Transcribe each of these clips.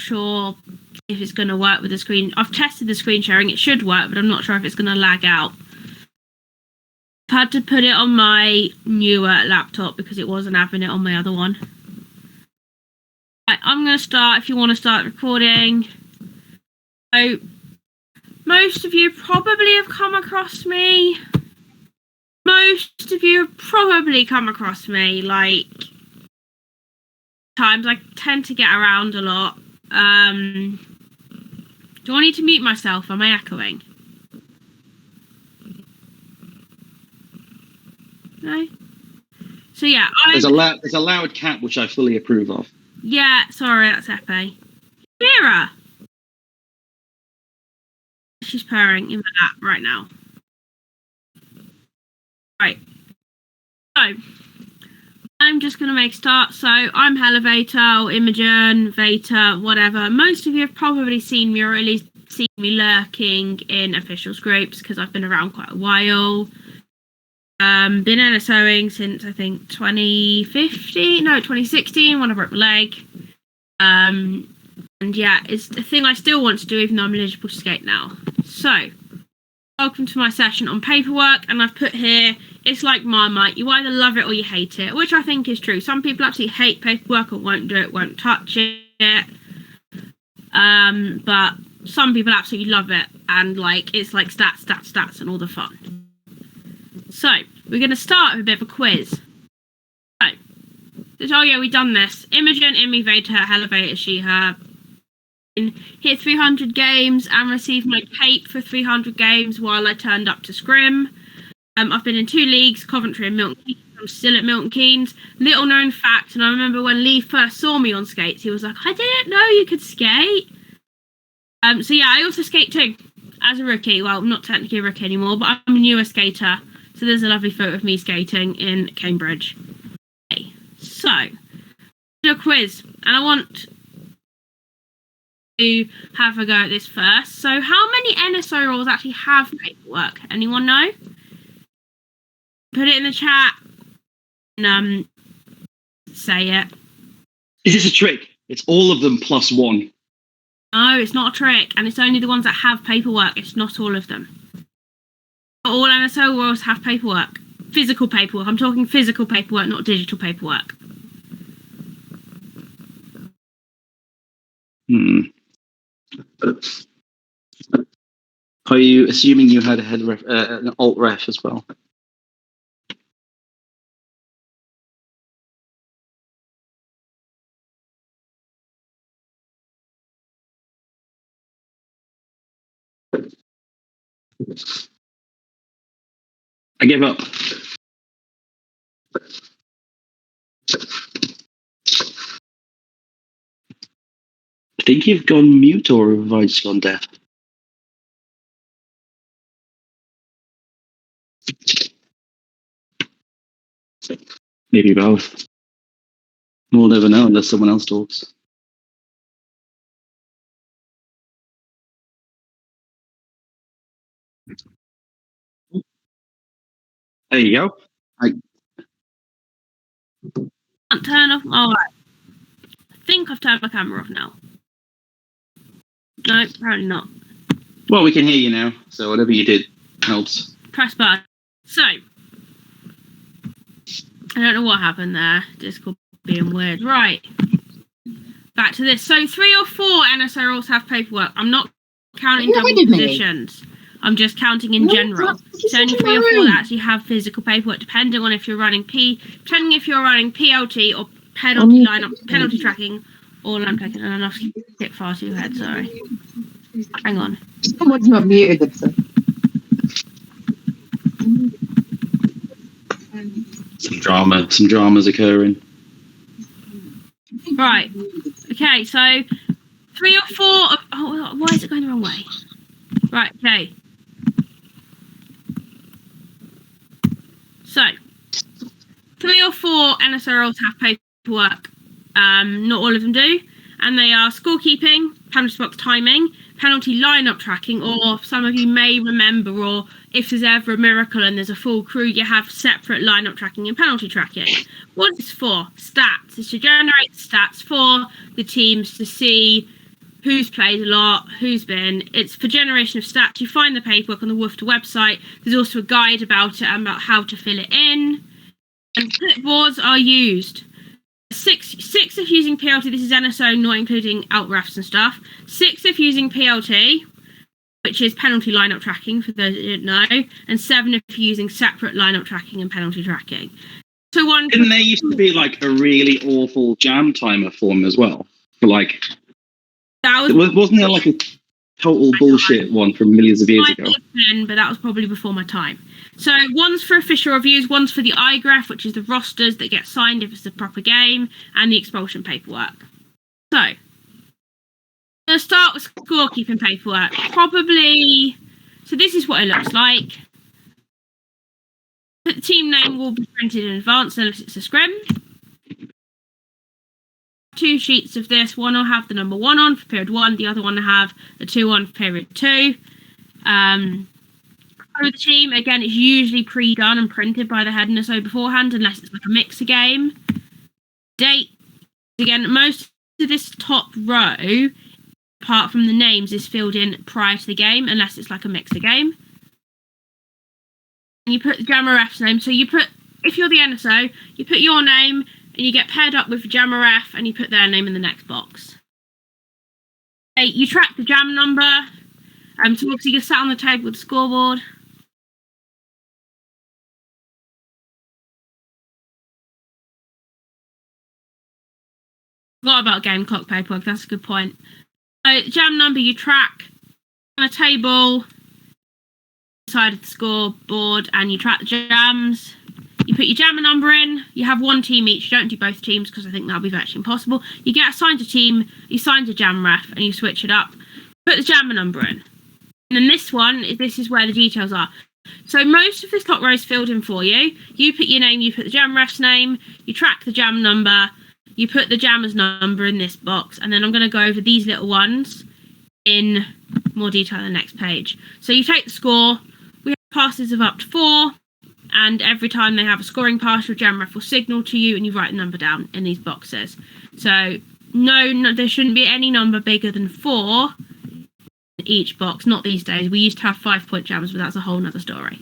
sure if it's going to work with the screen. I've tested the screen sharing. It should work, but I'm not sure if it's going to lag out. I've had to put it on my newer laptop because it wasn't having it on my other one. Right, I'm going to start if you want to start recording. So, most of you probably have come across me. Most of you have probably come across me, like, times I tend to get around a lot. Do I need to mute myself? Am I echoing? No? So yeah, there's a loud cat which I fully approve of. Yeah, sorry, that's Epe. Mira! She's purring in my lap right now. Right. So, I'm just going to make a start. So, I'm Hellevator, or Imogen, Vator, whatever. Most of you have probably seen me, or at least seen me lurking in officials groups, because I've been around quite a while. Been NSOing since, I think, 2016, when I broke my leg. And yeah, it's the thing I still want to do, even though I'm eligible to skate now. So, welcome to my session on paperwork, and I've put here, it's like Marmite, you either love it or you hate it, which I think is true. Some people actually hate paperwork or won't do it, won't touch it. But some people absolutely love it, and like it's like stats, and all the fun. So, we're going to start with a bit of a quiz. So, oh yeah, we've done this. Imogen, Immy, Vator, Hellevator, she, her. Hit 300 games and received my cape for 300 games while I turned up to scrim. I've been in 2 leagues, Coventry and Milton Keynes. I'm still at Milton Keynes. Little known fact, and I remember when Lee first saw me on skates, he was like, I didn't know you could skate. So yeah, I also skate too, as a rookie. Well, not technically a rookie anymore, but I'm a newer skater. So there's a lovely photo of me skating in Cambridge. Okay, so, a quiz, and I want to have a go at this first. So how many NSO roles actually have paperwork? Anyone know? Put it in the chat and say it. Is this a trick? It's all of them plus 1. No, it's not a trick, and it's only the ones that have paperwork. It's not all of them. Not all NSO roles have paperwork. Physical paperwork. I'm talking physical paperwork, not digital paperwork. Are you assuming you had a head ref, an alt ref as well? I give up. I think you've gone mute, or have I just gone deaf? Maybe both. We'll never know unless someone else talks. There you go. Can't turn off. All right. I think I've turned my camera off now. No, apparently not. Well, we can hear you now, so whatever you did helps. Press button. So, I don't know what happened there. Discord being weird. Right. Back to this. So, 3 or 4 NSO roles have paperwork. I'm not counting double positions. I'm just counting in general. It's only 3 or 4 that actually have physical paperwork, depending on if you're running PLT or penalty lineup, penalty tracking, or line tracking. And I've skipped far too ahead. Sorry. Hang on. Someone's not muted, so. Some drama's occurring. Right. Okay, so 3 or 4 of, oh, why is it going the wrong way? Right, okay. So, 3 or 4 NSO roles have paperwork. Not all of them do. And they are scorekeeping, penalty box timing, penalty lineup tracking, or some of you may remember, or if there's ever a miracle and there's a full crew, you have separate lineup tracking and penalty tracking. What is this for? Stats. It's to generate stats for the teams to see who's played a lot, who's been. It's for generation of stats. You find the paperwork on the Woofter website. There's also a guide about it and about how to fill it in. And clipboards are used. Six if using PLT. This is NSO, not including out refs and stuff. 6 if using PLT, which is penalty lineup tracking for those who didn't know, and 7 if using separate lineup tracking and penalty tracking. So one. Didn't there used to be like a really awful jam timer form as well? For like, wasn't there like a total bullshit one from millions of years ago? But that was probably before my time. So one's for official reviews, one's for the iGraph, which is the rosters that get signed if it's a proper game, and the expulsion paperwork. So, I'm going to start with scorekeeping paperwork. Probably, so this is what it looks like. The team name will be printed in advance unless it's a scrim. 2 sheets of this. One will have the number 1 on for period 1, the other one will have the 2 on for period 2. For the team, again, it's usually pre-done and printed by the head NSO beforehand, unless it's like a mixer game. Date, again, most of this top row, apart from the names, is filled in prior to the game, unless it's like a mixer game. And you put the Jammer ref's name. So you put, if you're the NSO, you put your name, and you get paired up with the Jammer ref, and you put their name in the next box. Okay, you track the jam number. So obviously you're sat on the table with the scoreboard. Forgot about game clock paperwork, that's a good point. Jam number you track on a table side of the scoreboard, and you track the jams. You put your jammer number in. You have 1 team each. You don't do both teams because I think that'll be virtually impossible. You get assigned a team, you assign a jam ref, and you switch it up. Put the jammer number in. And then this is where the details are. So most of this top row is filled in for you. You put your name, you put the jam ref's name, you track the jam number, you put the jammer's number in this box, and then I'm going to go over these little ones in more detail on the next page. So you take the score. We have passes of up to 4, and every time they have a scoring pass, your jam ref will signal to you, and you write the number down in these boxes. So no, there shouldn't be any number bigger than 4 in each box. Not these days. We used to have 5-point jams, but that's a whole nother story.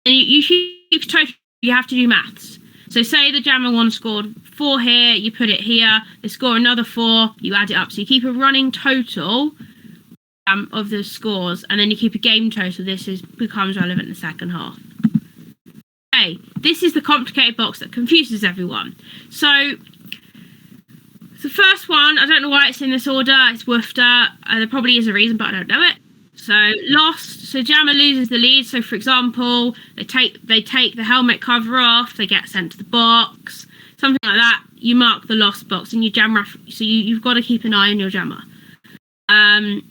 And you keep total. You have to do maths. So say the jammer 1 scored 4 here, you put it here, they score another 4, you add it up. So you keep a running total of the scores, and then you keep a game total. This becomes relevant in the second half. Okay, this is the complicated box that confuses everyone. So the first one, I don't know why it's in this order, it's Woofter. There probably is a reason, but I don't know it. So lost, so jammer loses the lead. So for example, they take the helmet cover off, they get sent to the box, something like that. You mark the lost box and you jam ref, so you've got to keep an eye on your jammer. And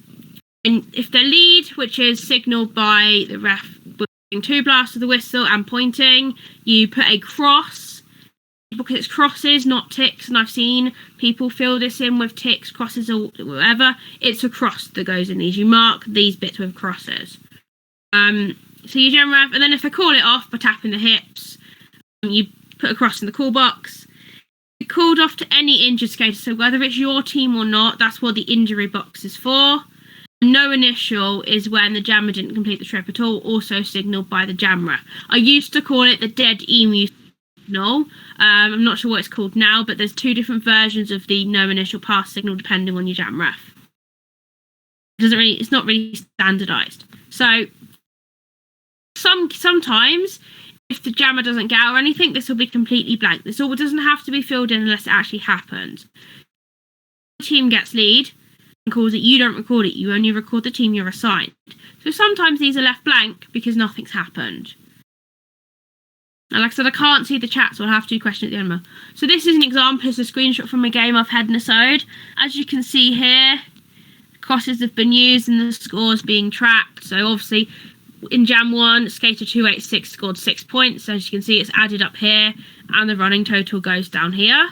if they lead, which is signalled by the ref with 2 blasts of the whistle and pointing, you put a cross, because it's crosses, not ticks, and I've seen people fill this in with ticks, crosses, or whatever. It's a cross that goes in these. You mark these bits with crosses. So you jam ref, and then if they call it off by tapping the hips, you put a cross in the call box. You called off to any injured skater, so whether it's your team or not, that's what the injury box is for. No initial is when the jammer didn't complete the trip at all, also signalled by the jam ref. I used to call it the dead emu signal. I'm not sure what it's called now, but there's 2 different versions of the no initial pass signal depending on your jam ref. It's not really standardised. So sometimes if the jammer doesn't get out or anything, this will be completely blank. This all doesn't have to be filled in unless it actually happens. The team gets lead and calls it, you don't record it, you only record the team you're assigned. So sometimes these are left blank because nothing's happened. And like I said, I can't see the chat, so I'll have to do a question at the end. So this is an example, it's a screenshot from a game I've had NSO'd. As you can see here, crosses have been used and the scores being tracked. So obviously in Jam 1, Skater 286 scored 6 points. So as you can see, it's added up here and the running total goes down here.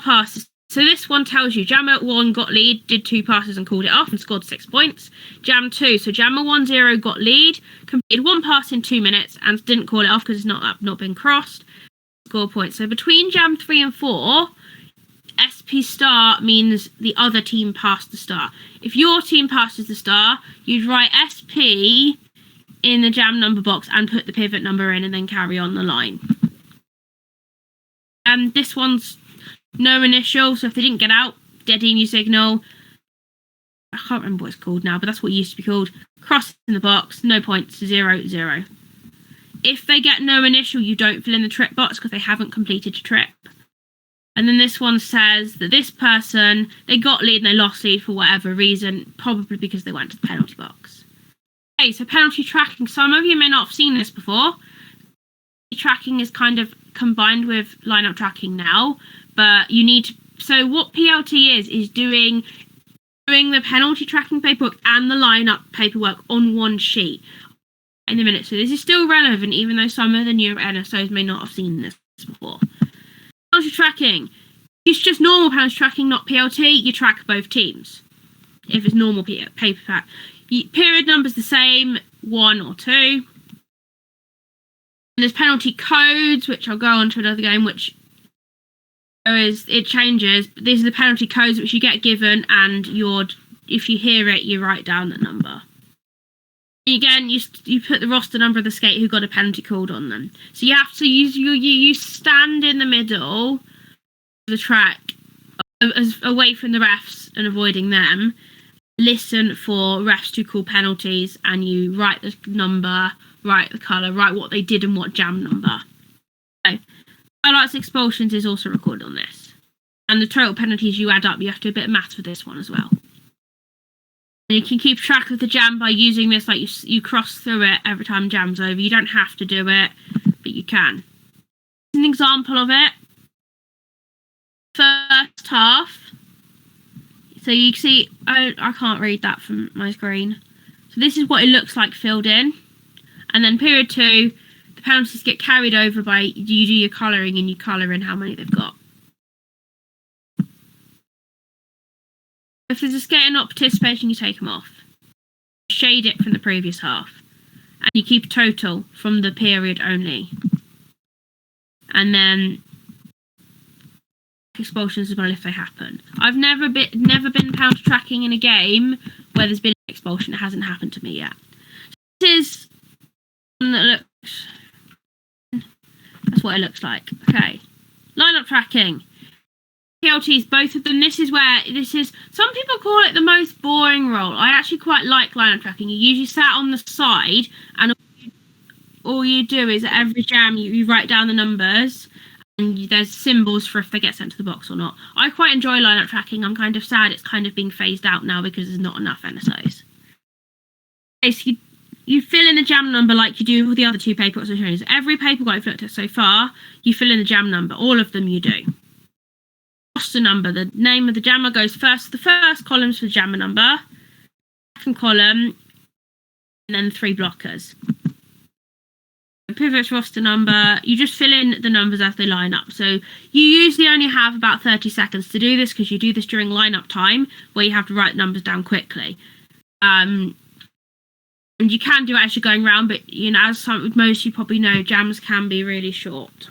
Passes. So this one tells you Jammer 1 got lead, did 2 passes and called it off and scored 6 points. Jam 2, so Jammer 1-0 got lead, completed 1 pass in 2 minutes and didn't call it off because it's not been crossed. Score points. So between Jam 3 and 4, SP star means the other team passed the star. If your team passes the star, you'd write SP in the jam number box and put the pivot number in and then carry on the line. This one's no initial, so if they didn't get out, dead emu signal. I can't remember what it's called now, but that's what it used to be called. Cross in the box, no points, 0, 0. If they get no initial, you don't fill in the trip box because they haven't completed a trip. And then this one says that this person, they got lead and they lost lead for whatever reason, probably because they went to the penalty box. Okay, so penalty tracking. Some of you may not have seen this before. Tracking is kind of combined with lineup tracking now, but you need to, so what PLT is doing the penalty tracking paperwork and the lineup paperwork on one sheet in a minute. So this is still relevant, even though some of the newer NSOs may not have seen this before. Penalty tracking. It's just normal penalty tracking, not PLT. You track both teams. If it's normal paper pack. Period number's the same, 1 or 2. And there's penalty codes, which I'll go on to another game, which it changes. But these are the penalty codes which you get given, and if you hear it, you write down the number. Again, you put the roster number of the skate who got a penalty called on them. So you have to you stand in the middle of the track, away from the refs and avoiding them. Listen for refs to call penalties, and you write the number, write the colour, write what they did and what jam number. So, highlights expulsions is also recorded on this. And the total penalties you add up, you have to do a bit of maths for this one as well. And you can keep track of the jam by using this, like you cross through it every time jam's over. You don't have to do it, but you can. An example of it. First half. So you can see, I can't read that from my screen. So this is what it looks like filled in. And then period 2, the penalties get carried over by, you do your colouring and you colour in how many they've got. If there's a skater not participating, you take them off. Shade it from the previous half. And you keep a total from the period only. And then expulsions as well if they happen. I've never been penalty tracking in a game where there's been an expulsion. It hasn't happened to me yet. This is one that looks. That's what it looks like. Okay, lineup tracking. PLTs, both of them. This is. Some people call it the most boring role. I actually quite like lineup tracking. You usually sat on the side, and all you do is at every jam you write down the numbers. And there's symbols for if they get sent to the box or not. I quite enjoy lineup tracking. I'm kind of sad it's kind of being phased out now because there's not enough NSOs. Okay, so you fill in the jam number like you do with the other two paperworks I've shown you. So every paperwork I've looked at so far, you fill in the jam number. All of them you do. Roster number. The name of the jammer goes first. The first column's for the jammer number. Second column. And then 3 blockers. Pivot roster number, you just fill in the numbers as they line up. So you usually only have about 30 seconds to do this because you do this during lineup time where you have to write numbers down quickly. And you can do it as you're going around, but you know, as most you probably know, jams can be really short.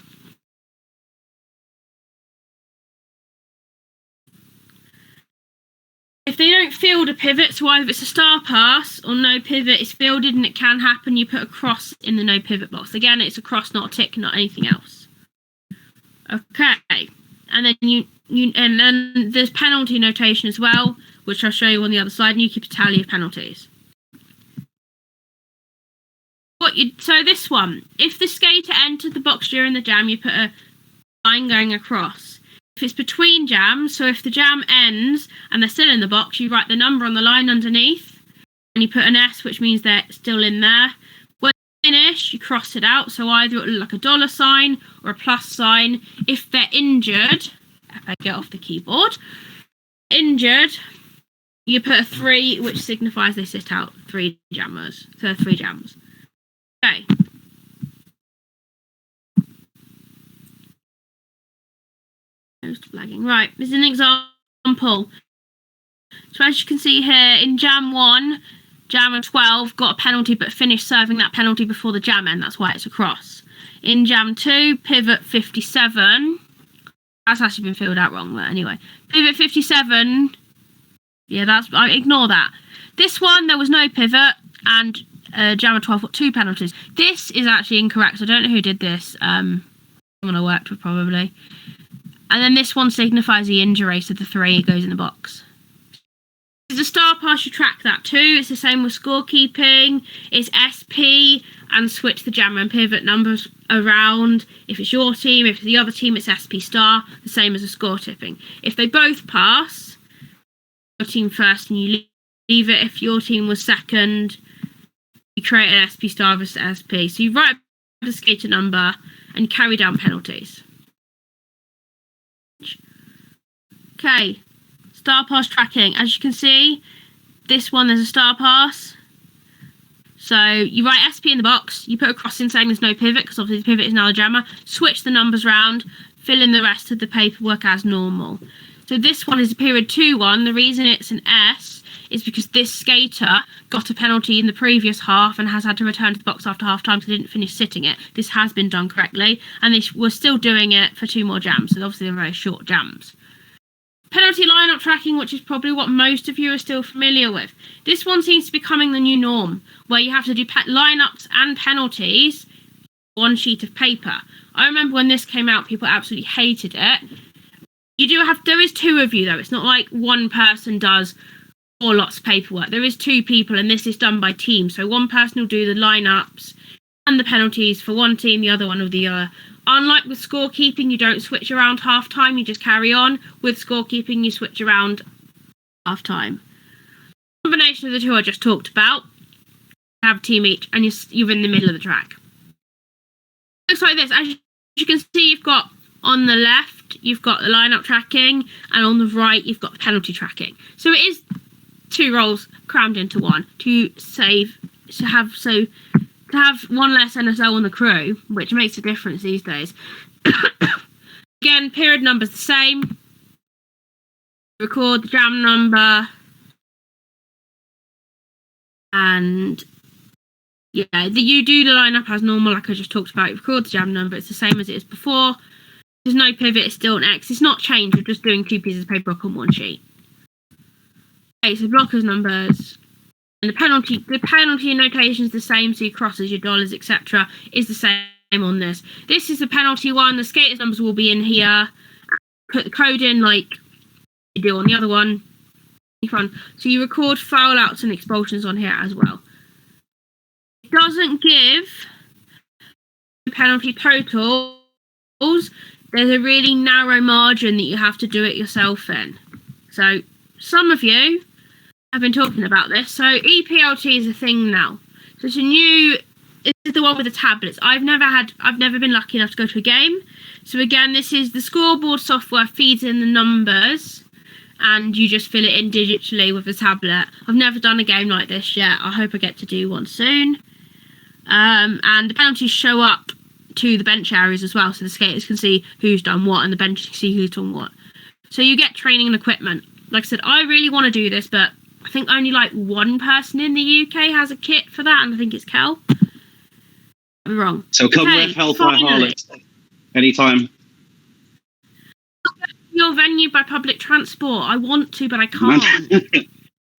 If they don't field a pivot, so either it's a star pass or no pivot is fielded, and it can happen, you put a cross in the no pivot box. Again, it's a cross, not a tick, not anything else. Okay, and then and then there's penalty notation as well, which I'll show you on the other side, and you keep a tally of penalties. So this one, if the skater entered the box during the jam, you put a line going across. If it's between jams, so if the jam ends and they're still in the box, you write the number on the line underneath and you put an S, which means they're still in there. When you finish, you cross it out, so either it'll look like a $sign or a plus sign. If they're injured, if I get off the keyboard, injured, you put a 3, which signifies they sit out 3 jammers. So 3 jams. Okay. Lagging. Right, this is an example. So as you can see here, in jam 1, jammer 12 got a penalty but finished serving that penalty before the jam end. That's why it's a cross. In jam 2, pivot 57 That's actually been filled out wrong, but anyway. Pivot 57. Yeah, ignore that. This one, there was no pivot, and Jammer 12 got 2 penalties. This is actually incorrect. I don't know who did this. Someone I worked with, probably. And then this one signifies the injury, so the 3 goes in the box. It's a star pass, you track that too. It's the same with scorekeeping. It's SP, and switch the jammer and pivot numbers around. If it's your team, if it's the other team, it's SP star, the same as a score tipping. If they both pass, your team first and you leave it. If your team was second, you create an SP star versus SP. So you write the skater number and carry down penalties. Okay, star pass tracking. As you can see, this one there's a star pass. So you write SP in the box, you put a cross in saying there's no pivot, because obviously the pivot is now a jammer, switch the numbers round, fill in the rest of the paperwork as normal. So this one is a period 2 one. The reason it's an S is because this skater got a penalty in the previous half and has had to return to the box after half time because they didn't finish sitting it. This has been done correctly, and they were still doing it for 2 more jams, so obviously they're very short jams. Penalty lineup tracking, which is probably what most of you are still familiar with. This one seems to be becoming the new norm, where you have to do lineups and penalties on one sheet of paper. I remember when this came out, people absolutely hated it. There is 2 of you though. It's not like one person does 4 lots of paperwork. There is 2 people, and this is done by team. So one person will do the lineups and the penalties for one team, the other one will the other. Unlike with scorekeeping, you don't switch around half time, you just carry on. With scorekeeping, you switch around half time. Combination of the 2 I just talked about. You have a team each, and you're in the middle of the track. Looks like this. As you can see, you've got on the left, you've got the lineup tracking, and on the right, you've got the penalty tracking. So it is 2 roles crammed into one to have one less NSO on the crew, which makes a difference these days. Again, period number's the same. Record the jam number. And yeah, you do the lineup as normal, like I just talked about. You record the jam number, it's the same as it is before. There's no pivot, it's still an X. It's not changed, we're just doing 2 pieces of paperwork on one sheet. Okay, so blockers numbers. And the penalty notation is the same, so your crosses, your dollars, etc. is the same on this. This is the penalty one. The skaters numbers will be in here. Put the code in like you do on the other one. So you record foul outs and expulsions on here as well. It doesn't give the penalty totals. There's a really narrow margin that you have to do it yourself in. So some of you I've been talking about this. So EPLT is a thing now. So it's this is the one with the tablets. I've never been lucky enough to go to a game. So again, this is the scoreboard software feeds in the numbers and you just fill it in digitally with the tablet. I've never done a game like this yet. I hope I get to do one soon. And the penalties show up to the bench areas as well. So the skaters can see who's done what and the bench can see who's done what. So you get training and equipment. Like I said, I really want to do this, but I think only like 1 person in the UK has a kit for that, and I think it's Kel. I'm wrong. So come with Hellfire Harlots anytime. Your venue by public transport. I want to, but I can't.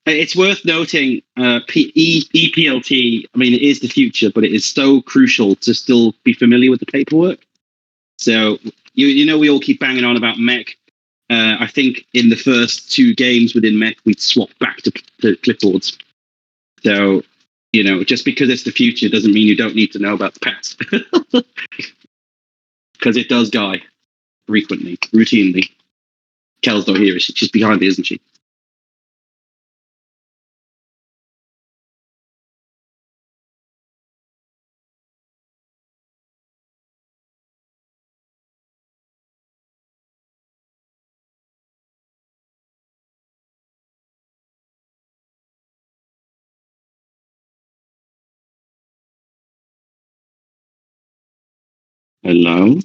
It's worth noting, EPLT, I mean, it is the future, but it is so crucial to still be familiar with the paperwork. So, you know, we all keep banging on about mech. I think in the first 2 games within mech, we'd swapped back to clipboards. So, you know, just because it's the future doesn't mean you don't need to know about the past. Because it does die frequently, routinely. Kel's not here, she's behind me, isn't she? Hello?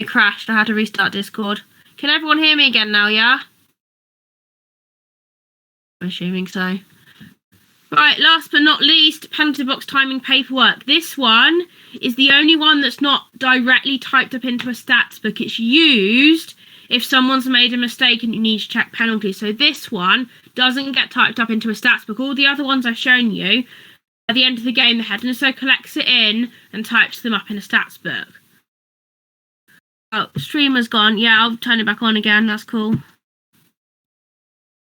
It crashed. I had to restart Discord. Can everyone hear me again now, yeah? I'm assuming so. Right, last but not least, penalty box timing paperwork. This one is the only one that's not directly typed up into a stats book. It's used if someone's made a mistake and you need to check penalties. So this one doesn't get typed up into a stats book. All the other ones I've shown you, at the end of the game, the head NSO collects it in and types them up in a stats book. Oh, streamer's gone. Yeah, I'll turn it back on again. That's cool.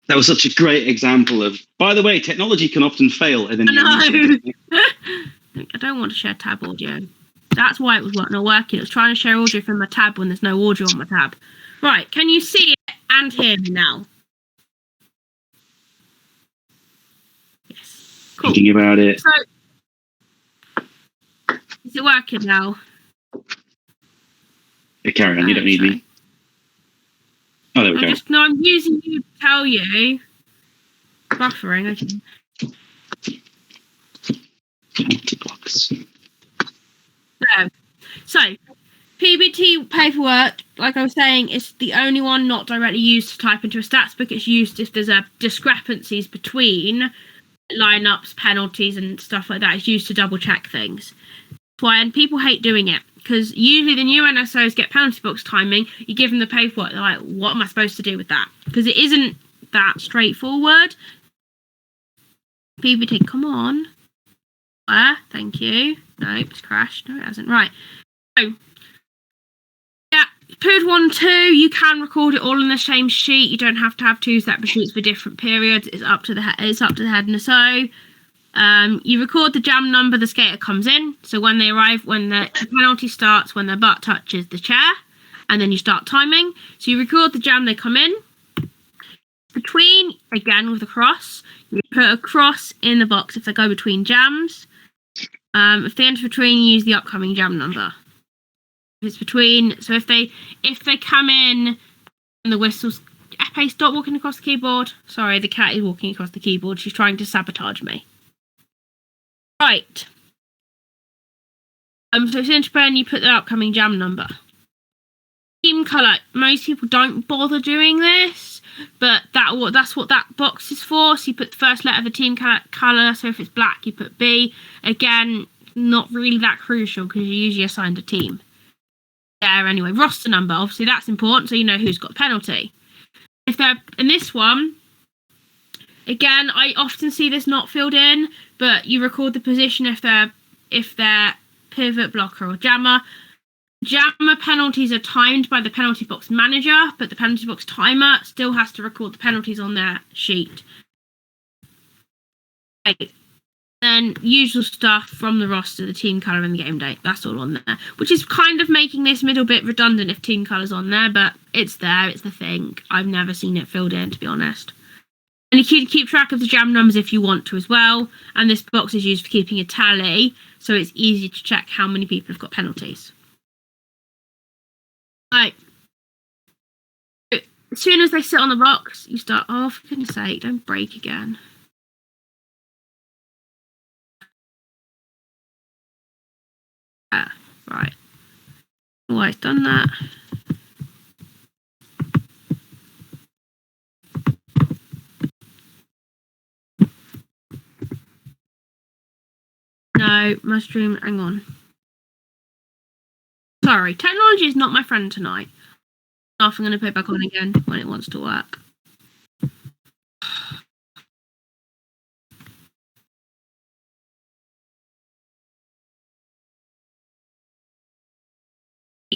That was such a great example of, by the way, technology can often fail. And then I know. I don't want to share tab audio. That's why it was not working. It was trying to share audio from my tab when there's no audio on my tab. Right, can you see it and hear me now? Yes. Cool. Thinking about it. So, is it working now? Yeah, carry on, you don't need me. Oh, there we go. I'm using you to tell you. Buffering, okay. So, PBT paperwork, like I was saying, is the only one not directly used to type into a stats book. It's used if there's discrepancies between lineups, penalties, and stuff like that. It's used to double check things. That's why, and people hate doing it because usually the new NSOs get penalty box timing. You give them the paperwork, they're like, "What am I supposed to do with that?" Because it isn't that straightforward. PBT, come on. Thank you. Nope, it's crashed. No, it hasn't. Right. So, yeah, period 1, 2, you can record it all on the same sheet. You don't have to have 2 separate sheets for different periods. It's up to the head NSO. You record the jam number the skater comes in. So when they arrive, when the penalty starts, when their butt touches the chair, and then you start timing. So you record the jam they come in. Between, again with the cross, you put a cross in the box if they go between jams. If they enter between, you use the upcoming jam number. If it's between, so if they come in and the whistles, Epe, stop walking across the keyboard. Sorry, the cat is walking across the keyboard. She's trying to sabotage me. Right. So if it's enter, you put the upcoming jam number. Team colour. Most people don't bother doing this, but that's what that box is for. So you put the first letter of the team colour. So if it's black, you put B. Again, not really that crucial because you're usually assigned a team. There anyway. Roster number. Obviously, that's important, so you know who's got penalty. If they're in this one, again, I often see this not filled in, but you record the position if they're pivot, blocker, or jammer. Jammer penalties are timed by the penalty box manager, but the penalty box timer still has to record the penalties on their sheet. Okay. Then usual stuff from the roster, the team colour and the game date. That's all on there, which is kind of making this middle bit redundant if team colour's on there, but it's there. It's the thing. I've never seen it filled in, to be honest. And you can keep track of the jam numbers if you want to as well. And this box is used for keeping a tally, so it's easy to check how many people have got penalties. Right. As soon as they sit on the box, you start, oh, for goodness sake, don't break again. Right. Oh, I've done that. No, my stream, hang on. Sorry, technology is not my friend tonight. I'm going to put it back on again when it wants to work.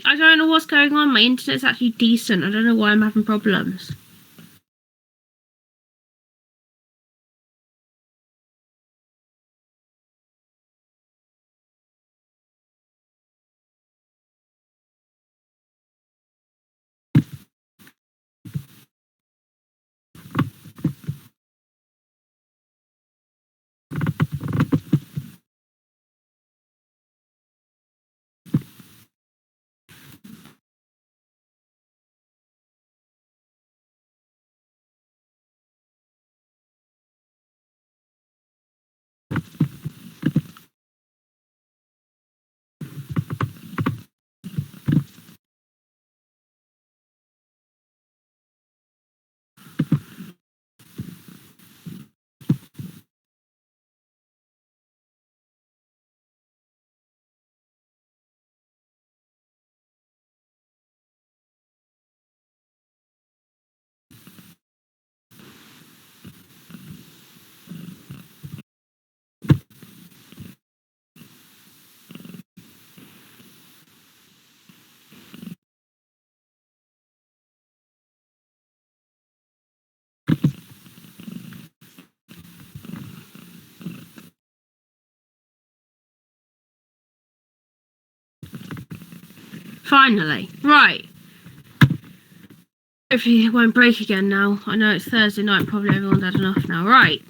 I don't know what's going on. My internet's actually decent. I don't know why I'm having problems. Finally. Right. Hopefully it won't break again now. I know it's Thursday night, probably everyone's had enough now. Right.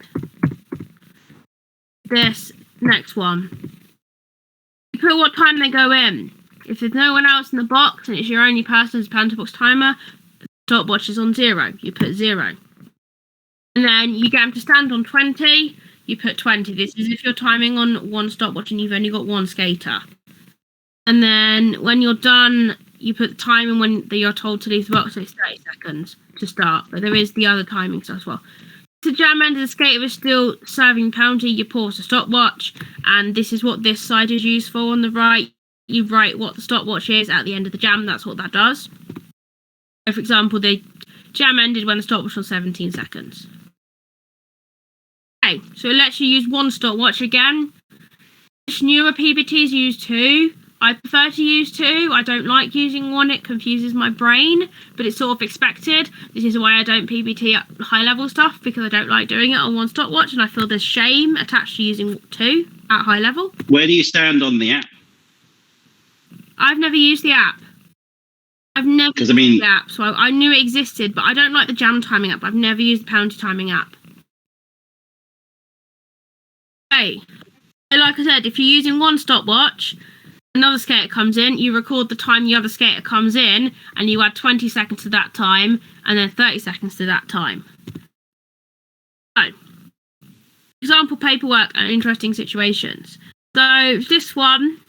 This next one. You put what time they go in. If there's no one else in the box and it's your only person's Panther box timer, the stopwatch is on 0. You put 0. And then you get them to stand on 20. You put 20. This is if you're timing on one stopwatch and you've only got one skater. And then when you're done, you put the timing when you're told to leave the box, so it's 30 seconds to start. But there is the other timing stuff as well. If the jam end of the skater is still serving penalty, you pause the stopwatch. And this is what this side is used for on the right. You write what the stopwatch is at the end of the jam. That's what that does. So for example, the jam ended when the stopwatch was 17 seconds. Okay, so it lets you use one stopwatch again. Newer PBTs use 2. I prefer to use 2. I don't like using 1. It confuses my brain, but it's sort of expected. This is why I don't PBT at high level stuff, because I don't like doing it on one stopwatch, and I feel there's shame attached to using 2 at high level. Where do you stand on the app? I've never used the app. I've never used the app, so I knew it existed, but I don't like the jam timing app. I've never used the penalty timing app. Okay, so like I said, if you're using one stopwatch, another skater comes in, you record the time the other skater comes in, and you add 20 seconds to that time, and then 30 seconds to that time. So, example paperwork and interesting situations. So, this one,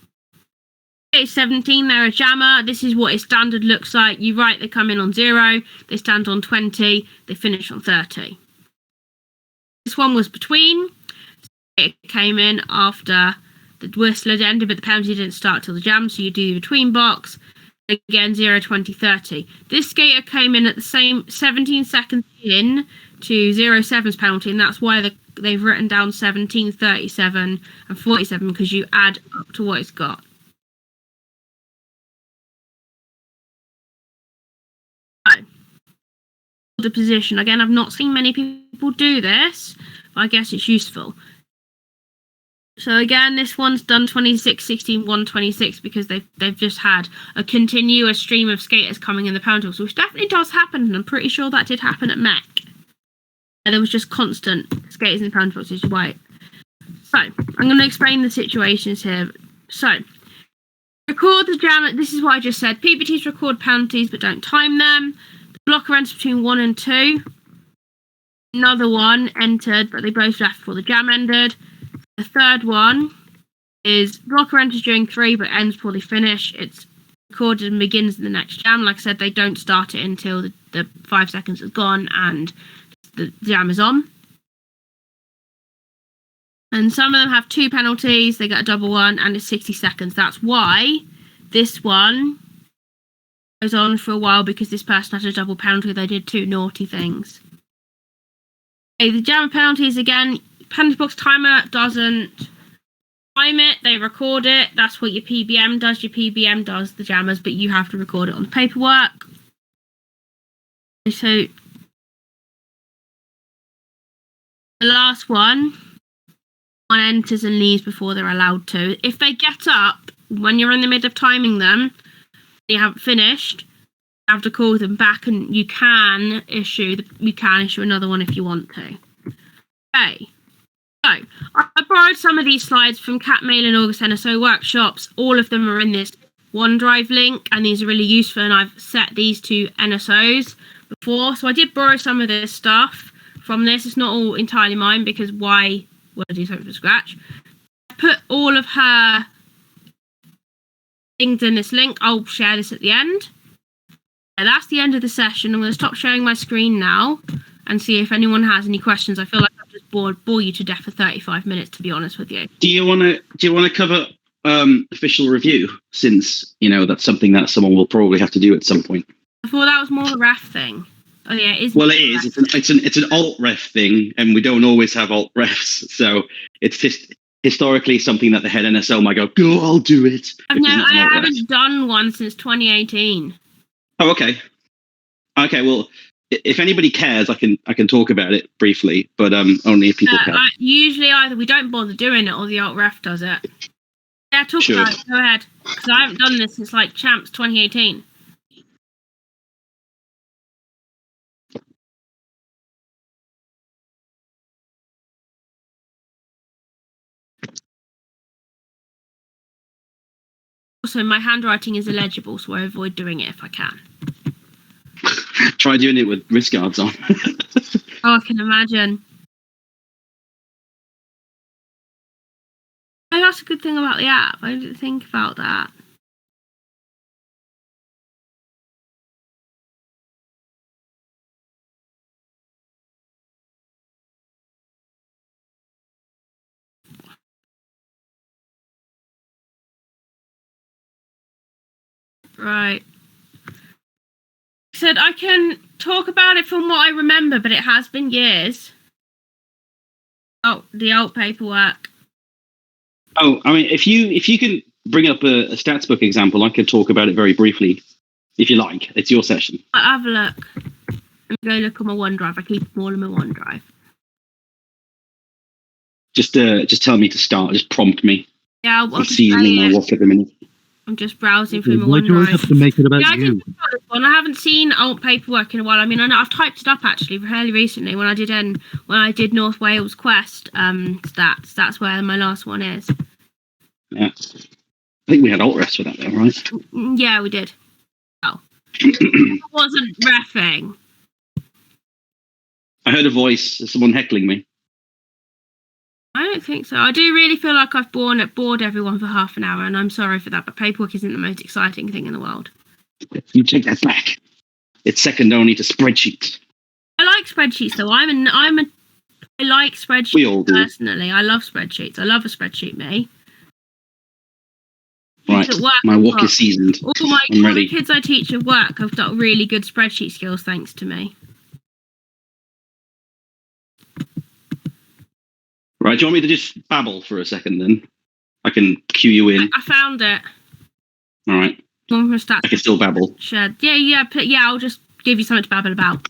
it's 17, they're a jammer. This is what its standard looks like. You write they come in on 0, they stand on 20, they finish on 30. This one was between. It came in after the whistle had ended, but the penalty didn't start till the jam, so you do the between box. Again, 0, 20, 30. This skater came in at the same 17 seconds in to 0.7's penalty, and that's why they've written down 17, 37, and 47, because you add up to what it's got. So, the position. Again, I've not seen many people do this, but I guess it's useful. So again, this one's done 26, 16, 1, 26 because they've just had a continuous stream of skaters coming in the penalty box, which definitely does happen, and I'm pretty sure that did happen at Mech. And there was just constant skaters in the penalty box, which is why. So I'm going to explain the situations here. So record the jam. This is what I just said. PBTs record penalties but don't time them. The blocker enters between 1 and 2. Another one entered, but they both left before the jam ended. The third one is blocker enters during 3 but ends before they finish. It's recorded and begins in the next jam. Like I said, they don't start it until the 5 seconds is gone and the jam is on. And some of them have 2 penalties. They get a double one and it's 60 seconds. That's why this one goes on for a while, because this person had a double penalty. They did 2 naughty things. Okay, the jam penalties again. Penalty box timer doesn't time it, they record it. That's what your PBM does. Your PBM does the jammers, but you have to record it on the paperwork. So the last one enters and leaves before they're allowed to. If they get up when you're in the middle of timing them, you haven't finished, you have to call them back, and you can issue another one if you want to. Okay. So, I borrowed some of these slides from Cat Mail and August NSO workshops. All of them are in this OneDrive link, and these are really useful, and I've set these to NSOs before. So I did borrow some of this stuff from this. It's not all entirely mine, because why would I do something from scratch? I put all of her things in this link. I'll share this at the end. And that's the end of the session. I'm going to stop sharing my screen now and see if anyone has any questions. I feel like I've just bore you to death for 35 minutes, to be honest with you. Do you want to cover official review, since that's something that someone will probably have to do at some point? I thought that was more a ref thing. Oh yeah, it is. Well, it is. It's an alt ref thing, and we don't always have alt refs, so it's just historically something that the head NSO might go, I'll do it. I haven't done one since 2018. Oh, okay. Okay, well, if anybody cares, I can talk about it briefly, but only if people care. Usually either we don't bother doing it or the alt ref does it. Yeah, talk Sure. about it. Go ahead. Because I haven't done this since like Champs 2018. Also, my handwriting is illegible, so I avoid doing it if I can. Try doing it with wrist guards on. Oh, I can imagine. Oh, that's a good thing about the app. I didn't think about that. Right. Said I can talk about it from what I remember, but it has been years. Oh, the old paperwork. Oh, I mean, if you can bring up a stats book example, I could talk about it very briefly, if you like. It's your session. I'll have a look. I'm going to look on my OneDrive. I keep them all in my OneDrive. Just tell me to start. Just prompt me. Yeah, I'm seasoning my wok at the minute. I'm just browsing through my Why do you always OneDrive. have to make it about Yeah, I you? did this one. I haven't seen old paperwork in a while. I mean, I know I've typed it up actually fairly recently when I did North Wales Quest stats. That's where my last one is. Yeah. I think we had alt rest for that though, right? Yeah, we did. Oh, I wasn't reffing. I heard a voice, someone heckling me. I don't think so. I do really feel like I've bored everyone for half an hour, and I'm sorry for that. But paperwork isn't the most exciting thing in the world. You take that back. It's second only to spreadsheets. I like spreadsheets though. I like spreadsheets We all do. personally. I love spreadsheets. I love a spreadsheet, me. Right, At work, my I've wok got- is seasoned. All I'm the ready. kids I teach at work have got really good spreadsheet skills thanks to me. Right, do you want me to just babble for a second then? I can cue you in. I found it. All right, One from stats. I can still babble. Shed. Yeah. I'll just give you something to babble about.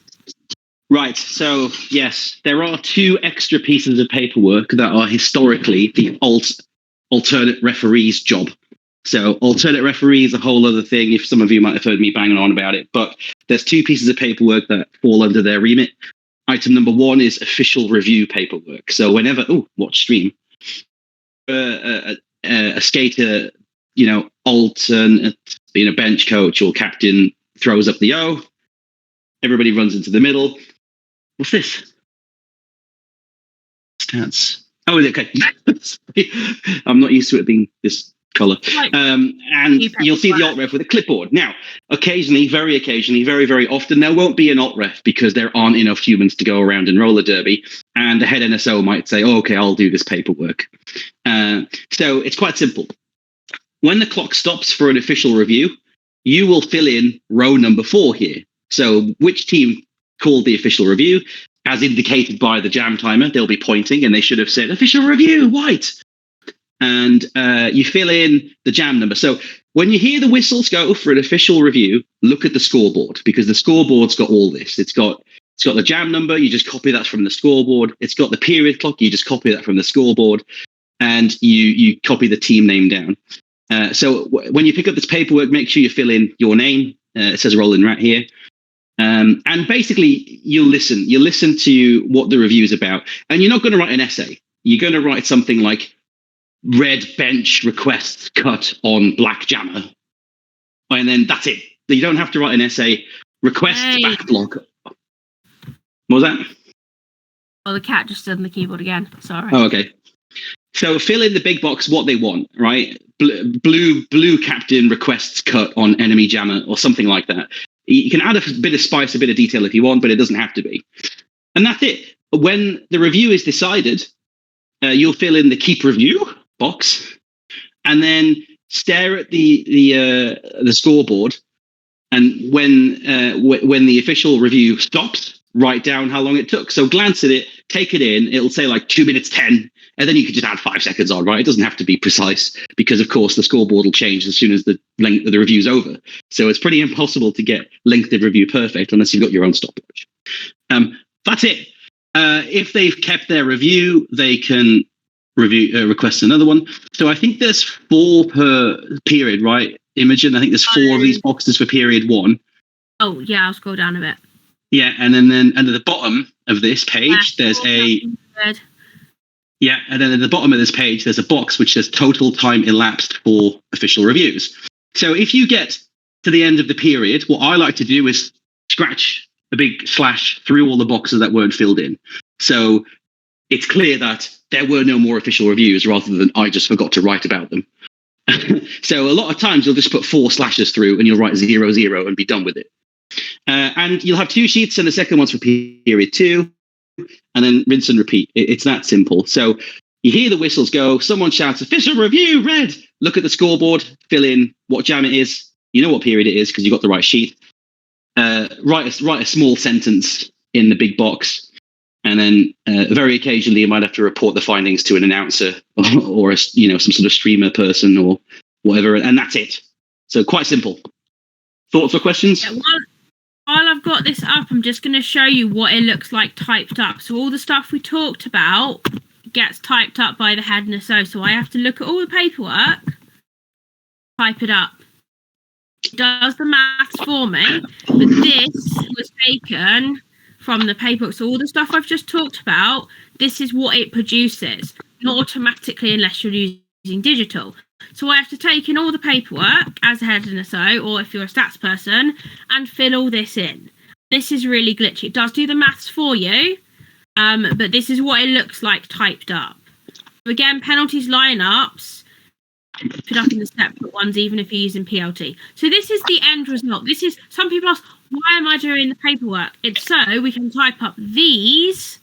Right, so yes, there are two extra pieces of paperwork that are historically the alternate referee's job. So alternate referee is a whole other thing, if some of you might have heard me banging on about it, but there's two pieces of paperwork that fall under their remit. Item number one is official review paperwork. So whenever, watch stream, a skater, alternate, being a bench coach or captain, throws up the O, everybody runs into the middle. What's this? Stats. Oh, okay. I'm not used to it being this color. Right. And you'll see the alt ref with a clipboard. Now, occasionally, very occasionally, very, very often, there won't be an alt ref because there aren't enough humans to go around in roller derby. And the head NSO might say, oh, okay, I'll do this paperwork. So it's quite simple. When the clock stops for an official review, you will fill in row number 4 here. So which team called the official review? As indicated by the jam timer, they'll be pointing and they should have said official review, white. And you fill in the jam number. So when you hear the whistles go for an official review, look at the scoreboard because the scoreboard's got all this. It's got the jam number. You just copy that from the scoreboard. It's got the period clock. You just copy that from the scoreboard, and you copy the team name down. So when you pick up this paperwork, make sure you fill in your name. It says Rolling Rat here. And basically, you'll listen to what the review is about, and you're not going to write an essay. You're going to write something like red bench requests cut on black jammer, and then that's it. You don't have to write an essay. Request back block. What was that? Oh, the cat just stood on the keyboard again. Sorry. Oh, okay. So fill in the big box what they want, right? Blue captain requests cut on enemy jammer or something like that. You can add a bit of spice, a bit of detail if you want, but it doesn't have to be. And that's it. When the review is decided, you'll fill in the keep review box, and then stare at the scoreboard. And when the official review stops, write down how long it took. So glance at it, take it in. It'll say like 2 minutes 10, and then you can just add 5 seconds on. Right? It doesn't have to be precise because, of course, the scoreboard will change as soon as the length of the review's over. So it's pretty impossible to get length of review perfect unless you've got your own stopwatch. That's it. If they've kept their review, they can requests another one. So I think there's 4 per period, right, Imogen? I think there's 4 of these boxes for period 1. Oh, yeah, I'll scroll down a bit. Yeah, and then under the bottom of this page, there's and then at the bottom of this page, there's a box which says total time elapsed for official reviews. So if you get to the end of the period, what I like to do is scratch a big slash through all the boxes that weren't filled in. So it's clear that there were no more official reviews rather than I just forgot to write about them. So a lot of times you'll just put 4 slashes through and you'll write 0, 0 and be done with it. And you'll have 2 sheets, and the second one's for period 2, and then rinse and repeat. It's that simple. So you hear the whistles go, someone shouts, official review, red. Look at the scoreboard, fill in what jam it is. You know what period it is because you got the right sheet. Write a small sentence in the big box. And then very occasionally you might have to report the findings to an announcer or some sort of streamer person or whatever. And that's it. So quite simple. Thoughts or questions? Yeah, while I've got this up, I'm just going to show you what it looks like typed up. So all the stuff we talked about gets typed up by the head NSO. So I have to look at all the paperwork, type it up. It does the maths for me, but this was taken from the paperwork. So all the stuff I've just talked about, this is what it produces, not automatically unless you're using digital. So I have to take in all the paperwork as a head NSO, or if you're a stats person, and fill all this in. This is really glitchy. It does do the maths for you, but this is what it looks like typed up. Again, penalties lineups, put up in the separate ones, even if you're using PLT. So this is the end result. This is, some people ask, why am I doing the paperwork? It's so we can type up these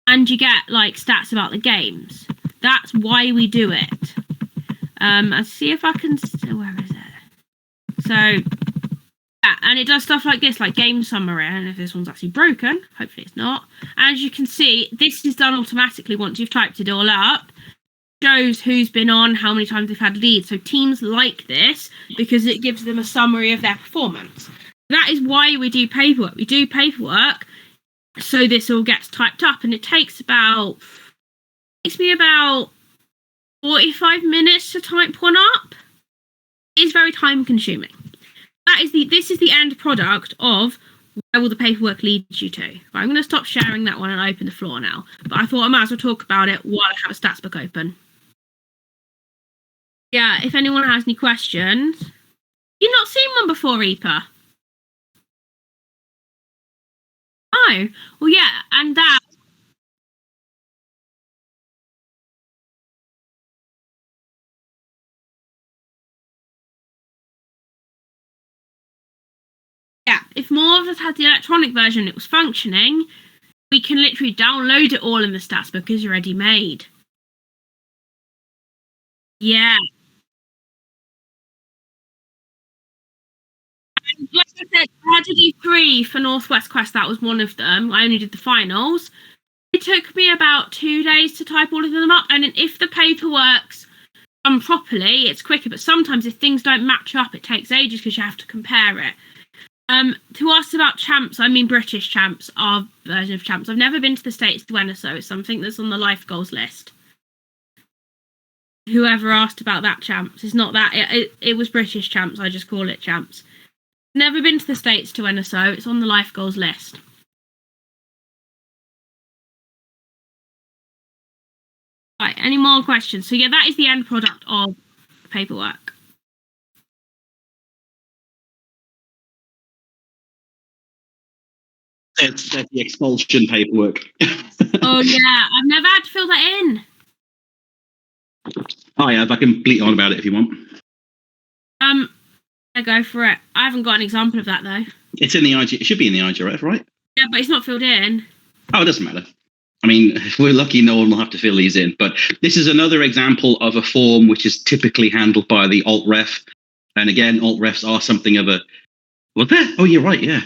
and you get like stats about the games. That's why we do it. I'll see if I can, where is it? So, yeah, and it does stuff like this, like game summary. I don't know if this one's actually broken. Hopefully it's not. As you can see, this is done automatically once you've typed it all up. Shows who's been on, how many times they've had leads. So teams like this because it gives them a summary of their performance. That is why we do paperwork. We do paperwork so this all gets typed up, and it takes me about 45 minutes to type one up. It is very time consuming. This is the end product of where will the paperwork lead you to. Right, I'm going to stop sharing that one and open the floor now. But I thought I might as well talk about it while I have a stats book open. Yeah, if anyone has any questions. You've not seen one before, Reaper? Oh, well, yeah, and that. Yeah, if more of us had the electronic version, it was functioning, we can literally download it all in the stats book as already made. Yeah. And like I said, I had to do 3 for Northwest Quest. That was one of them. I only did the finals. It took me about 2 days to type all of them up. And if the paperwork's done properly, it's quicker. But sometimes if things don't match up, it takes ages because you have to compare it. To ask about champs, I mean British champs, our version of champs. I've never been to the States to NSO. It's something that's on the life goals list. Whoever asked about that champs, it's not that. It was British champs. I just call it champs. Never been to the States to NSO. It's on the life goals list. Right, any more questions? So yeah, that is the end product of paperwork. That's the expulsion paperwork. Oh yeah, I've never had to fill that in. Oh yeah, I can bleat on about it if you want. I go for it. I haven't got an example of that though. It's in the IG. It should be in the IGRF, right? Yeah, but it's not filled in. Oh, it doesn't matter. I mean, if we're lucky, no one will have to fill these in. But this is another example of a form which is typically handled by the alt-ref. And again, alt-refs are something of a... Was there? Oh, you're right, yeah.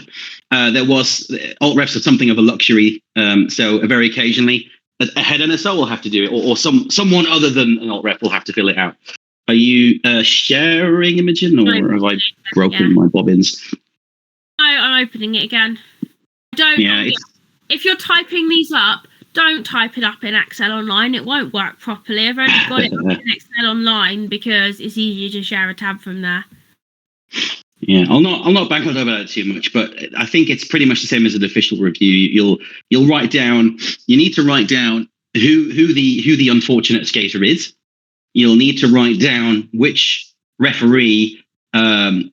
Alt-refs are something of a luxury. So very occasionally, a head NSO will have to do it, or someone other than an alt-ref will have to fill it out. Are you sharing, Imogen, or have I broken my bobbins? No, I'm opening it again. If you're typing these up, don't type it up in Excel Online. It won't work properly. I've only got it up in Excel Online because it's easier to share a tab from there. Yeah, I'll not bang on about it too much, but I think it's pretty much the same as an official review. You'll write down. You need to write down who the unfortunate skater is. You'll need to write down which referee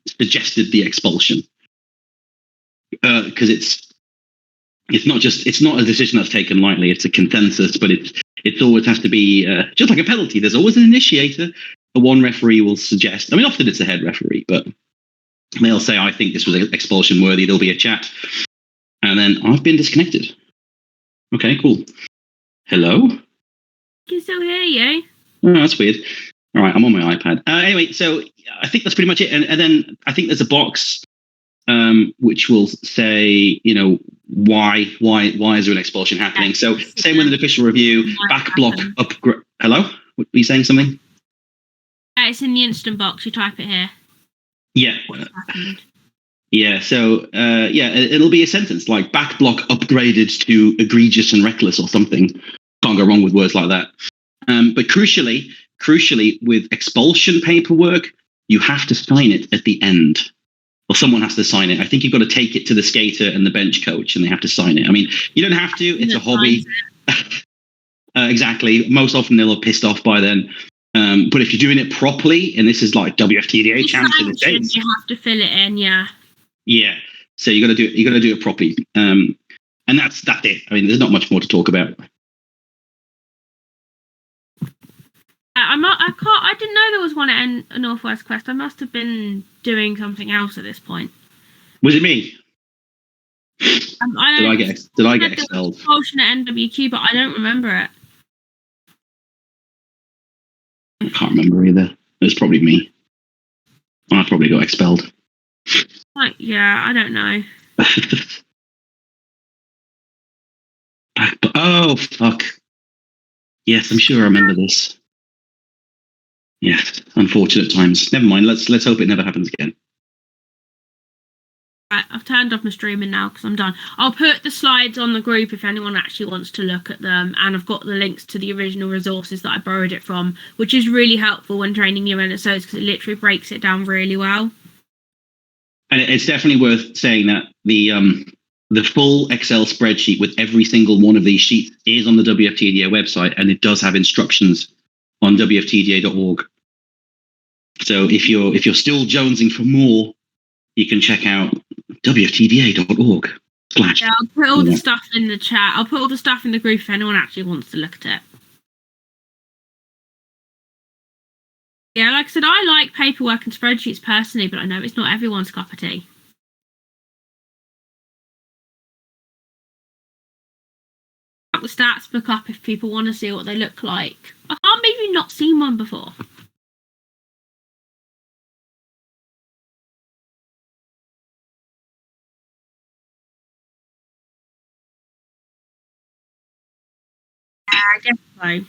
suggested the expulsion, because it's not a decision that's taken lightly. It's a consensus, but it always has to be just like a penalty. There's always an initiator. The one referee will suggest. I mean, often it's a head referee, but they'll say, "I think this was expulsion worthy." There'll be a chat, and then I've been disconnected. Okay, cool. Hello. I can still hear you. Oh, that's weird. All right, I'm on my iPad. Anyway, so I think that's pretty much it. And then I think there's a box which will say, why is there an expulsion happening? So same with an official review, back block up. Hello? Were you saying something? It's in the instant box. You type it here. Yeah. Yeah. So it'll be a sentence like back block upgraded to egregious and reckless or something. Can't go wrong with words like that. But crucially, with expulsion paperwork, you have to sign it at the end. Or someone has to sign it. I think you've got to take it to the skater and the bench coach, and they have to sign it. I mean, you don't have to. It's a hobby. Exactly. Most often they'll have pissed off by then. But if you're doing it properly, and this is like WFTDA chance in the States, you have to fill it in. Yeah. Yeah. So you got to do it properly. And that's it. I mean, there's not much more to talk about. I didn't know there was one at Northwest Quest. I must have been doing something else at this point. Was it me? Did I get expelled? Expulsion at NWQ, but I don't remember it. I can't remember either. It was probably me. I probably got expelled. Yeah, I don't know. Oh fuck! Yes, I'm sure I remember this. Yes, unfortunate times. Never mind. Let's hope it never happens again. Right, I've turned off my streaming now because I'm done. I'll put the slides on the group if anyone actually wants to look at them, and I've got the links to the original resources that I borrowed it from, which is really helpful when training new NSOs because it literally breaks it down really well. And it's definitely worth saying that the full Excel spreadsheet with every single one of these sheets is on the WFTDA website, and it does have instructions on WFTDA.org. So if you're still jonesing for more, you can check out WFTDA.org. Yeah, I'll put all the stuff in the chat. I'll put all the stuff in the group if anyone actually wants to look at it. Yeah, like I said, I like paperwork and spreadsheets personally, but I know it's not everyone's cup of tea. The stats book up if people want to see what they look like. I can't believe you've not seen one before. I guess so.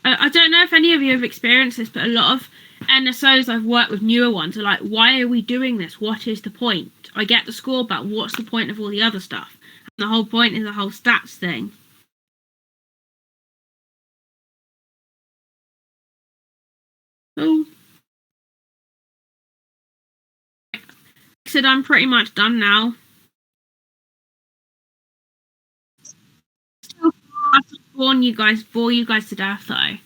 I don't know if any of you have experienced this, but a lot of NSOs I've worked with, newer ones, are like, why are we doing this? What is the point? I get the score, but what's the point of all the other stuff? And the whole point is the whole stats thing. Oh. Like I said, I'm pretty much done now. Still have to bore you guys to death though.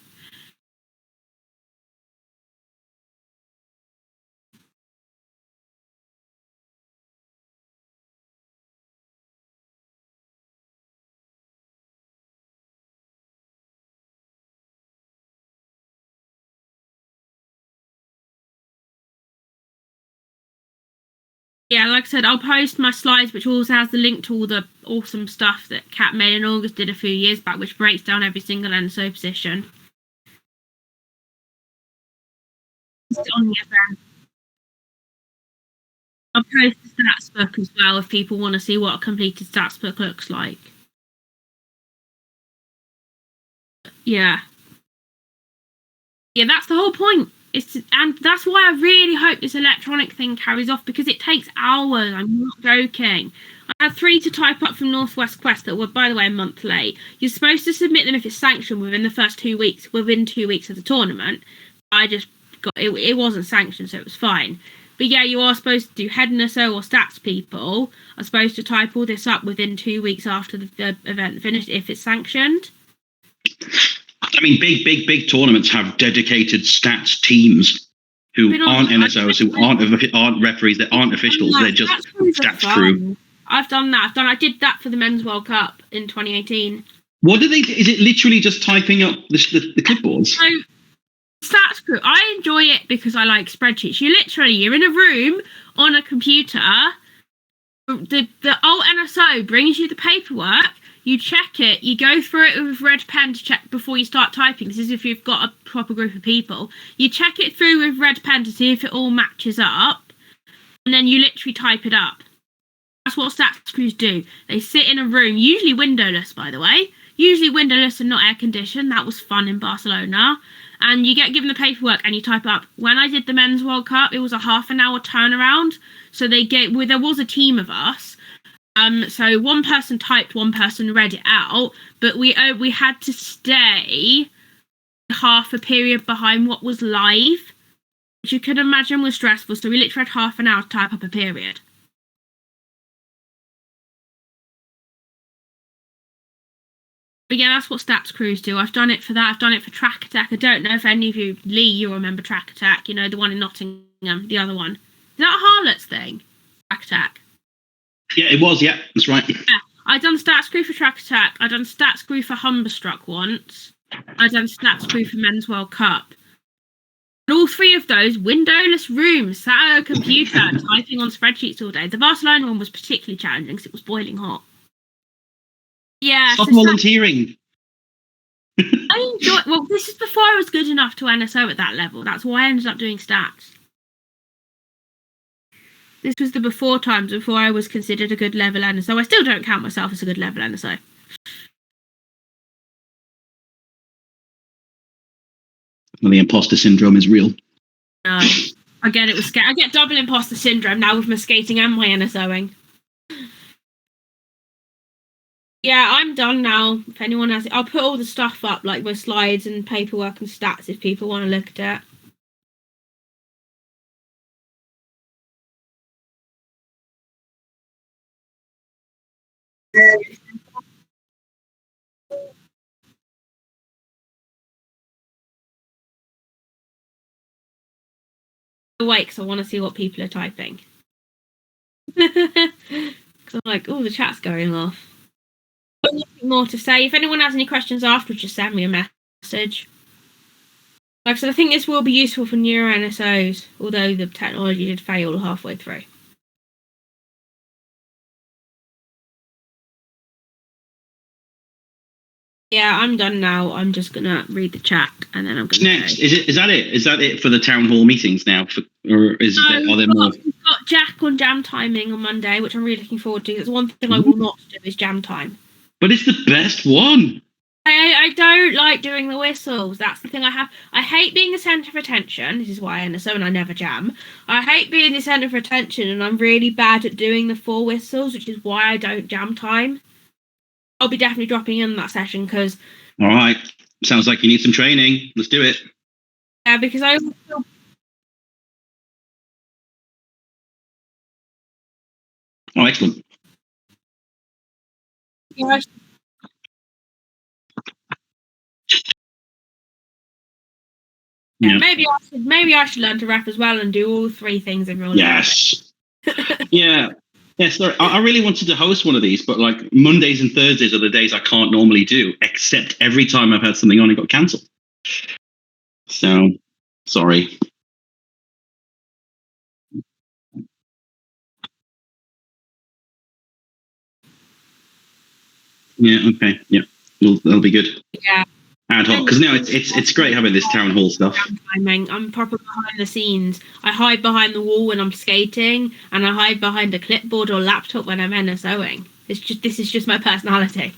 Yeah, like I said, I'll post my slides, which also has the link to all the awesome stuff that Kat May and August did a few years back, which breaks down every single NSO position. On the event. I'll post the stats book as well if people want to see what a completed stats book looks like. Yeah. Yeah, that's the whole point. And that's why I really hope this electronic thing carries off, because it takes hours. I'm not joking. had 3 to type up from Northwest Quest that were, by the way, a month late. You're supposed to submit them if it's sanctioned within the first 2 weeks, within 2 weeks of the tournament. I just got it wasn't sanctioned, so it was fine. But yeah, you are supposed to do head NSO or stats people are supposed to type all this up within 2 weeks after the event finished if it's sanctioned. I mean, big tournaments have dedicated stats teams who aren't NSOs, who aren't referees, they aren't officials, they're just stats crew. I've done that. I did that for the Men's World Cup in 2018. What do they do? Is it literally just typing up the clipboards? So, stats crew, I enjoy it because I like spreadsheets. You're in a room on a computer. The old NSO brings you the paperwork. You check it. You go through it with a red pen to check before you start typing. This is if you've got a proper group of people. You check it through with red pen to see if it all matches up, and then you literally type it up. That's what stats crews do. They sit in a room, usually windowless, by the way. Usually windowless and not air conditioned. That was fun in Barcelona. And you get given the paperwork and you type up. When I did the Men's World Cup, it was a half an hour turnaround. So there was a team of us. So one person typed, one person read it out. But we had to stay half a period behind what was live, which you can imagine was stressful. So we literally had half an hour to type up a period. But yeah, that's what stats crews do. I've done it for that. I've done it for Track Attack. I don't know if any of you, Lee, you remember Track Attack. You know, the one in Nottingham, the other one. Is that a Harlots thing? Track Attack. Yeah, it was. Yeah, that's right. Yeah, I've done stats crew for Track Attack. I've done stats crew for Humberstruck once. I've done stats crew for Men's World Cup. And all 3 of those, windowless rooms, sat at a computer, typing on spreadsheets all day. The Barcelona one was particularly challenging because it was boiling hot. Yeah. Stop volunteering. I enjoy. Well, this is before I was good enough to NSO at that level. That's why I ended up doing stats. This was the before times before I was considered a good level NSO. I still don't count myself as a good level NSO. Well, the imposter syndrome is real. No, I get it with skate. I get double imposter syndrome now with my skating and my NSOing. Yeah, I'm done now. If anyone has it, I'll put all the stuff up, like my slides and paperwork and stats, if people want to look at it. Wait, because I want to see what people are typing. Because I'm like, oh, the chat's going off. Nothing more to say. If anyone has any questions afterwards, just send me a message. Like I said, I think this will be useful for newer NSOs, although the technology did fail halfway through. Yeah, I'm done now. I'm just gonna read the chat and then I'm gonna. Next, is that it? Is that it for the town hall meetings now? Or are there more? We've got Jack on jam timing on Monday, which I'm really looking forward to. That's one thing I will not do is jam time. But it's the best one. I don't like doing the whistles. That's the thing I have. I hate being the centre of attention. This is why I NSO and I never jam. I hate being the centre of attention, and I'm really bad at doing the 4 whistles, which is why I don't jam time. I'll be definitely dropping in that session because. All right, sounds like you need some training. Let's do it. Yeah, because I always feel. Oh, excellent. Yeah, Yeah. Maybe I should learn to rap as well and do all 3 things in real life. Yes. Yeah. Yes, I really wanted to host one of these, but like Mondays and Thursdays are the days I can't normally do, except every time I've had something on, it got cancelled. So, sorry. Yeah. Okay. Yeah. That'll be good. Yeah. Ad hoc, because now it's great having this town hall stuff. I'm proper behind the scenes. I hide behind the wall when I'm skating, and I hide behind a clipboard or laptop when I'm NSOing. This is just my personality.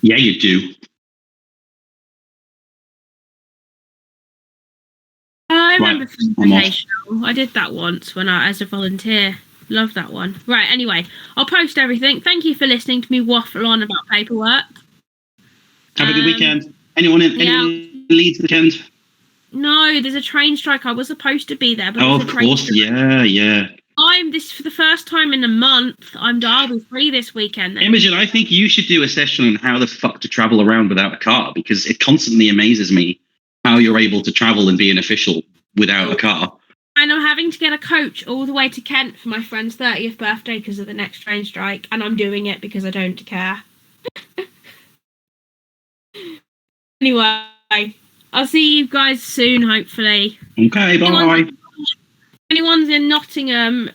Yeah, you do. That's I'm off. invitational. I did that once as a volunteer. Love that one. Right, anyway, I'll post everything. Thank you for listening to me waffle on about paperwork. Have a good weekend. Anyone in Leeds weekend? No, there's a train strike. I was supposed to be there, but Oh, there's of a train course. strike. Yeah. I'm this for the first time in a month. I'll be free this weekend. Then. Imogen, I think you should do a session on how the fuck to travel around without a car, because it constantly amazes me how you're able to travel and be an official without a car. And I'm having to get a coach all the way to Kent for my friend's 30th birthday because of the next train strike, and I'm doing it because I don't care. Anyway, I'll see you guys soon, hopefully. Okay, bye. Anyone's in Nottingham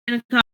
in a car.